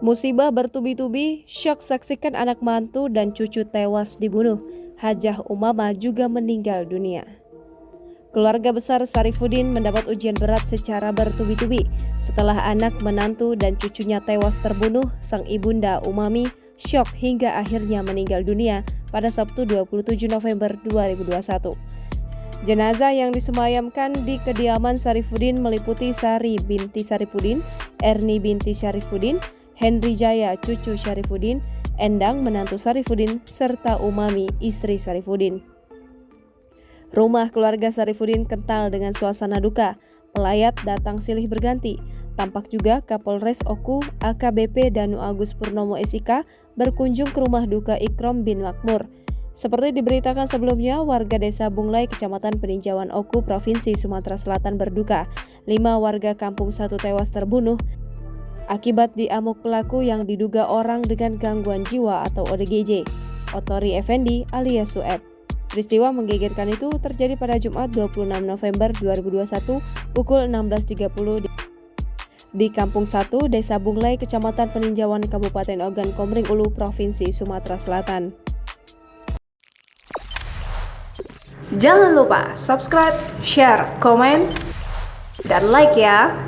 Musibah bertubi-tubi, syok saksikan anak mantu dan cucu tewas dibunuh. Hajah Umamah juga meninggal dunia. Keluarga besar Sarifuddin mendapat ujian berat secara bertubi-tubi. Setelah anak, menantu, dan cucunya tewas terbunuh, sang ibunda Umami syok hingga akhirnya meninggal dunia pada Sabtu 27 November 2021. Jenazah yang disemayamkan di kediaman Sarifuddin meliputi Sari binti Sarifuddin, Erni binti Sarifuddin, Henry Jaya cucu Sarifuddin, Endang menantu Sarifuddin, serta Umami istri Sarifuddin. Rumah keluarga Sarifuddin kental dengan suasana duka. Pelayat datang silih berganti. Tampak juga Kapolres Oku AKBP Danu Agus Purnomo SIK berkunjung ke rumah duka Ikrom bin Makmur. Seperti diberitakan sebelumnya, warga desa Bunglai, Kecamatan Peninjauan Oku, Provinsi Sumatera Selatan berduka. 5 warga kampung 1 tewas terbunuh akibat diamuk pelaku yang diduga orang dengan gangguan jiwa atau ODGJ, Otori Effendi alias Sueb. Peristiwa menggegerkan itu terjadi pada Jumat 26 November 2021 pukul 16.30 di Kampung 1, Desa Bunglai, Kecamatan Peninjauan, Kabupaten Ogan Komering Ulu, Provinsi Sumatera Selatan. Jangan lupa subscribe, share, komen, dan like ya!